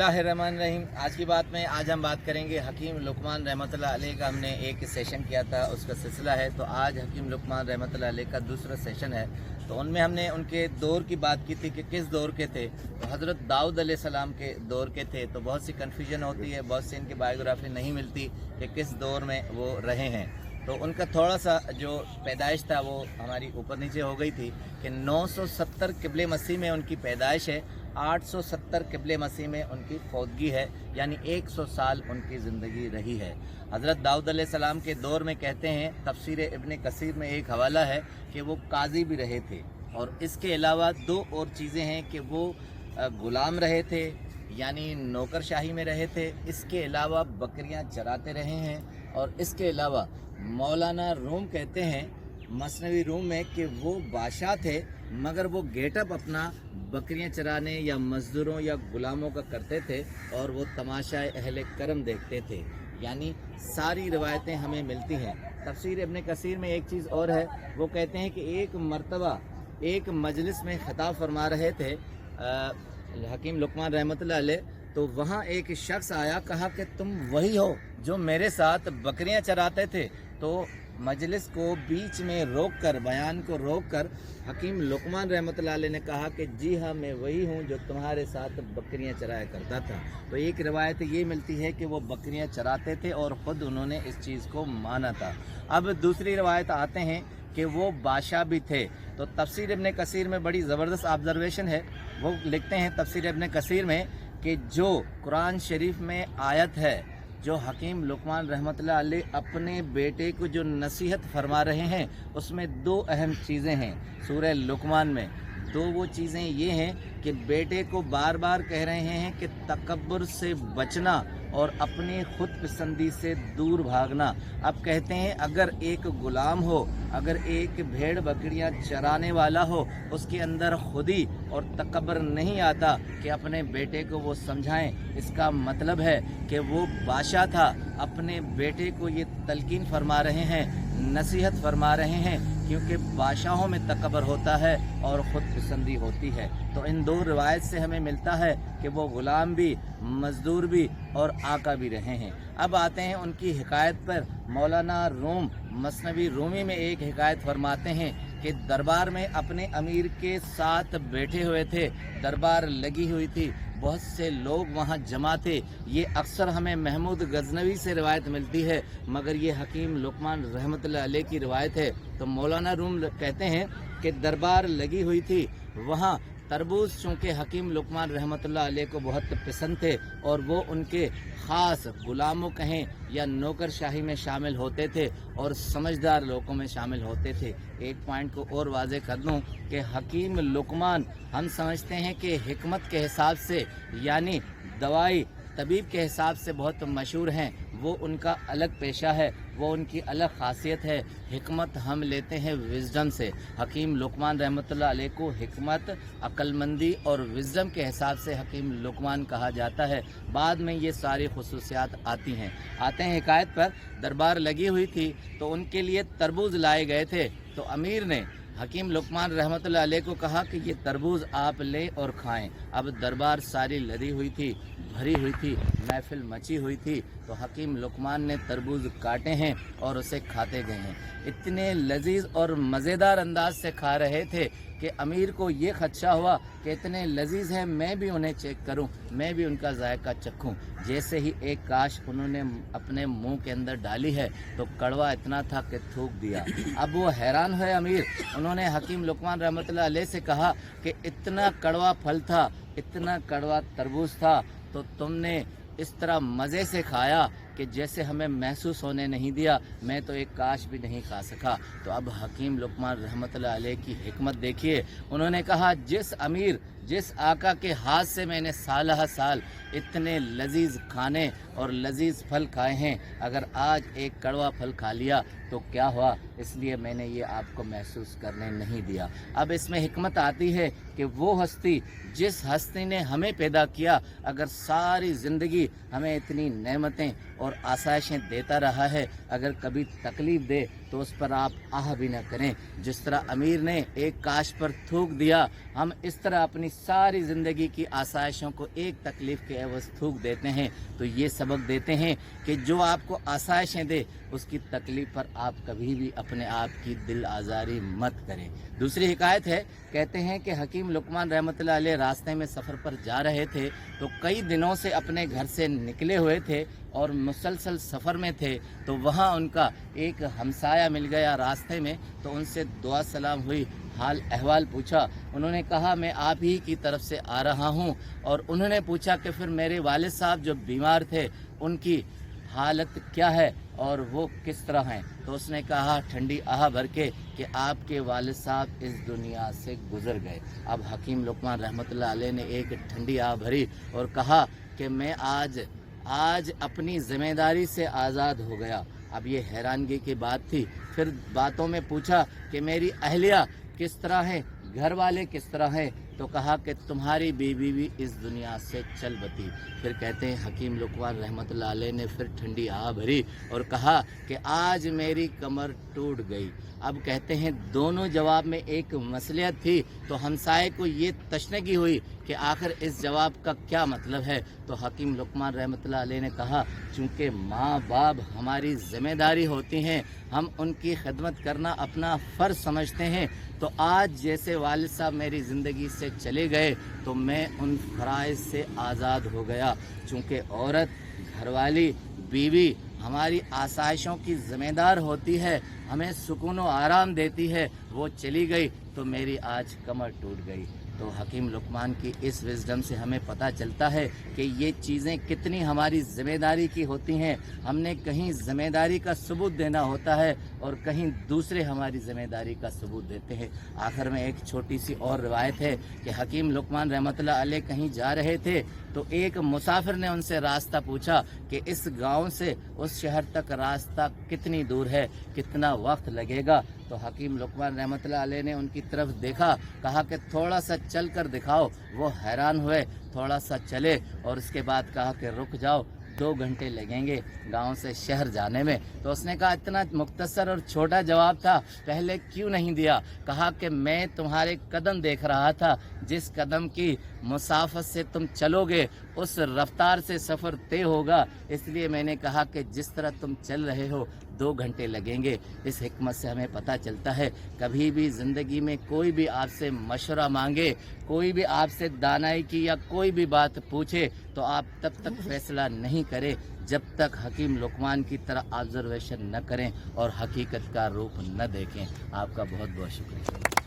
बिस्मिल्लाहिर्रहमानिर्रहीम। आज की बात में आज हम बात करेंगे हकीम लुकमान रहमतुल्लाह अलैह का। हमने एक सेशन किया था, उसका सिलसिला है। तो आज हकीम लुकमान रहमतुल्लाह अलैह का दूसरा सेशन है। तो उनमें हमने उनके दौर की बात की थी कि किस दौर के थे। तो हज़रत दाऊद अलैहिस्सलाम के दौर के थे। तो बहुत सी कन्फ्यूजन होती है, बहुत सी इनकी बायोग्राफी नहीं मिलती कि किस दौर में वो रहे हैं। तो उनका थोड़ा सा जो पैदाइश था वो हमारी ऊपर नीचे हो गई थी कि 970 क़िबले मसीह में उनकी पैदाइश है, 870 क़िबले मसीह में उनकी फौतगी है, यानी 100 साल उनकी ज़िंदगी रही है। हज़रत दाऊद अलैहिस्सलाम के दौर में कहते हैं, तफसीर इब्न कसीर में एक हवाला है कि वो काजी भी रहे थे। और इसके अलावा दो और चीज़ें हैं कि वो ग़ुलाम रहे थे, यानी नौकरशाही में रहे थे। इसके अलावा बकरियां चराते रहे हैं। और इसके अलावा मौलाना रूम कहते हैं मसनवी रूम में कि वो बादशाह थे, मगर वो गेटअप अपना बकरियां चराने या मज़दूरों या ग़ुलामों का करते थे और वो तमाशा अहले करम देखते थे। यानी सारी रवायतें हमें मिलती हैं। तफसीर इब्न कसीर में एक चीज़ और है, वो कहते हैं कि एक मर्तबा एक मजलिस में ख़िताब फरमा रहे थे हकीम लुकमान रहमतुल्लाह अलैह। तो वहाँ एक शख्स आया, कहा कि तुम वही हो जो मेरे साथ बकरियां चराते थे। तो मजलिस को बीच में रोककर, बयान को रोककर हकीम लुकमान रहमतुल्लाह अलैह ने कहा कि जी हाँ, मैं वही हूँ जो तुम्हारे साथ बकरियां चराया करता था। तो एक रिवायत ये मिलती है कि वो बकरियां चराते थे और ख़ुद उन्होंने इस चीज़ को माना था। अब दूसरी रिवायत आते हैं कि वो बादशाह भी थे। तो तफसीर इब्न कसीर में बड़ी ज़बरदस्त ऑब्ज़र्वेशन है। वो लिखते हैं तफसीर इब्न कसीर में कि जो कुरान शरीफ में आयत है, जो हकीम लुकमान रहमतुल्लाह अलैह अपने बेटे को जो नसीहत फरमा रहे हैं, उसमें दो अहम चीज़ें हैं सूरह लुकमान में। दो वो चीज़ें ये हैं कि बेटे को बार बार कह रहे हैं कि तकब्बुर से बचना और अपनी खुद पसंदी से दूर भागना। अब कहते हैं अगर एक ग़ुलाम हो, अगर एक भेड़ बकरियां चराने वाला हो, उसके अंदर खुदी और तकब्बर नहीं आता कि अपने बेटे को वो समझाएं। इसका मतलब है कि वो बादशाह था, अपने बेटे को ये तलकीन फरमा रहे हैं, नसीहत फरमा रहे हैं, क्योंकि बादशाहों में तकब्बर होता है और ख़ुद पसंदी होती है। तो इन दो रिवायत से हमें मिलता है कि वो ग़ुलाम भी, मज़दूर भी और आका भी रहे हैं। अब आते हैं उनकी हिकायत पर। मौलाना रूम मसनवी रूमी में एक हिकायत फरमाते हैं कि दरबार में अपने अमीर के साथ बैठे हुए थे, दरबार लगी हुई थी, बहुत से लोग वहाँ जमा थे। ये अक्सर हमें महमूद गजनवी से रिवायत मिलती है, मगर ये हकीम लुकमान रहमतुल्लाह अलैह की रिवायत है। तो मौलाना रूम कहते हैं कि दरबार लगी हुई थी, वहाँ तरबूज चूँकि हकीम लुकमान रहमतुल्लाह अलैह को बहुत पसंद थे और वो उनके ख़ास ग़ुलामों कहें या नौकरशाही में शामिल होते थे और समझदार लोगों में शामिल होते थे। एक पॉइंट को और वाज़े कर दूँ कि हकीम लुकमान हम समझते हैं कि हिकमत के हिसाब से, यानी दवाई तबीब के हिसाब से बहुत मशहूर हैं। वो उनका अलग पेशा है, वो उनकी अलग खासियत है। हिकमत हम लेते हैं विज़डम से। हकीम लुकमान रहमतुल्लाह अलैह को हिकमत, अक्लमंदी और विज़डम के हिसाब से हकीम लुकमान कहा जाता है। बाद में ये सारी खुसूसियात आती हैं। आते हैं हिकायत पर। दरबार लगी हुई थी तो उनके लिए तरबूज लाए गए थे। तो अमीर ने हकीम लुकमान रहमतुल्लाह अलैह को कहा कि ये तरबूज आप लें और खाएं। अब दरबार सारी लदी हुई थी, भरी हुई थी, महफिल मची हुई थी। तो हकीम लुकमान ने तरबूज काटे हैं और उसे खाते गए हैं। इतने लजीज और मज़ेदार अंदाज से खा रहे थे कि अमीर को ये खदशा हुआ कि इतने लजीज हैं, मैं भी उन्हें चेक करूं, मैं भी उनका जायका चखूं। जैसे ही एक काश उन्होंने अपने मुंह के अंदर डाली है तो कड़वा इतना था कि थूक दिया। अब वो हैरान हुए अमीर। उन्होंने हकीम लुकमान रहमतुल्लाह अलैह से कहा कि इतना कड़वा फल था, इतना कड़वा तरबूज था, तो तुमने इस तरह मज़े से खाया कि जैसे हमें महसूस होने नहीं दिया। मैं तो एक काश भी नहीं खा सका। तो अब हकीम लुकमान रहमतुल्लाह अलैह की हिकमत देखिए। उन्होंने कहा जिस अमीर, जिस आका के हाथ से मैंने सालह साल इतने लजीज खाने और लजीज फल खाए हैं, अगर आज एक कड़वा फल खा लिया तो क्या हुआ, इसलिए मैंने ये आपको महसूस करने नहीं दिया। अब इसमें हिकमत आती है कि वो हस्ती, जिस हस्ती ने हमें पैदा किया, अगर सारी ज़िंदगी हमें इतनी नेमतें और आसाइशें देता रहा है, अगर कभी तकलीफ़ दे तो उस पर आप आह भी न करें। जिस तरह अमीर ने एक काश पर थूक दिया, हम इस तरह अपनी सारी ज़िंदगी की आसाइशों को एक तकलीफ़ के एवज़ थूक देते हैं। तो ये सबक देते हैं कि जो आपको आसाइशें दे, उसकी तकलीफ़ पर आप कभी भी अपने आप की दिल आज़ारी मत करें। दूसरी हिकायत है, कहते हैं कि हकीम लुकमान रहमतुल्लाह अलैह रास्ते में सफ़र पर जा रहे थे, तो कई दिनों से अपने घर से निकले हुए थे और मुसलसल सफ़र में थे। तो वहाँ उनका एक हमसाया मिल गया रास्ते में, तो उनसे दुआ सलाम हुई, हाल अहवाल पूछा। उन्होंने कहा मैं आप ही की तरफ से आ रहा हूँ। और उन्होंने पूछा कि फिर मेरे वालिद साहब जो बीमार थे उनकी हालत क्या है और वो किस तरह हैं। तो उसने कहा ठंडी आह भर के कि आपके वालिद साहब इस दुनिया से गुज़र गए। अब हकीम लुकमान रहमतुल्लाह अलैह ने एक ठंडी आह भरी और कहा कि मैं आज अपनी ज़िम्मेदारी से आज़ाद हो गया। अब ये हैरानगी की बात थी। फिर बातों में पूछा कि मेरी अहलिया किस तरह है, घर वाले किस तरह हैं। तो कहा कि तुम्हारी बीवी भी इस दुनिया से चल बती। फिर कहते हैं हकीम लुकमान रहमतुल्लाह अलैह ने फिर ठंडी आह भरी और कहा कि आज मेरी कमर टूट गई। अब कहते हैं दोनों जवाब में एक मसलियत थी। तो हमसाए को ये तशनगी हुई कि आखिर इस जवाब का क्या मतलब है। तो हकीम लुकमान रहमतुल्लाह अलैह ने कहा चूँकि माँ बाप हमारी ज़िम्मेदारी होती हैं, हम उनकी खिदमत करना अपना फ़र्ज़ समझते हैं। तो आज जैसे वालिद साहब मेरी ज़िंदगी से चले गए तो मैं उन फ़राइज़ से आज़ाद हो गया। चूँकि औरत, घरवाली, बीवी हमारी आसाइशों की ज़िम्मेदार होती है, हमें सुकून व आराम देती है, वो चली गई तो मेरी आज कमर टूट गई। तो हकीम लुकमान की इस विज़डम से हमें पता चलता है कि ये चीज़ें कितनी हमारी ज़िम्मेदारी की होती हैं। हमने कहीं ज़िम्मेदारी का सबूत देना होता है और कहीं दूसरे हमारी ज़िम्मेदारी का सबूत देते हैं। आखिर में एक छोटी सी और रिवायत है कि हकीम लुकमान रहमतुल्लाह अलैह कहीं जा रहे थे, तो एक मुसाफिर ने उनसे रास्ता पूछा कि इस गांव से उस शहर तक रास्ता कितनी दूर है, कितना वक्त लगेगा। तो हकीम लुकमान रहमतुल्लाह अलैह ने उनकी तरफ देखा, कहा कि थोड़ा सा चल कर दिखाओ। वो हैरान हुए, थोड़ा सा चले और उसके बाद कहा कि रुक जाओ, 2 घंटे लगेंगे गांव से शहर जाने में। तो उसने कहा इतना मुख्तसर और छोटा जवाब था, पहले क्यों नहीं दिया। कहा कि मैं तुम्हारे कदम देख रहा था, जिस कदम की मुसाफत से तुम चलोगे उस रफ्तार से सफ़र तय होगा, इसलिए मैंने कहा कि जिस तरह तुम चल रहे हो 2 घंटे लगेंगे। इस हिकमत से हमें पता चलता है कभी भी ज़िंदगी में कोई भी आपसे मशवरा मांगे, कोई भी आपसे दानाई की या कोई भी बात पूछे, तो आप तब तक फैसला नहीं करें जब तक हकीम लुकमान की तरह ऑब्जर्वेशन न करें और हकीकत का रूप न देखें। आपका बहुत बहुत शुक्रिया।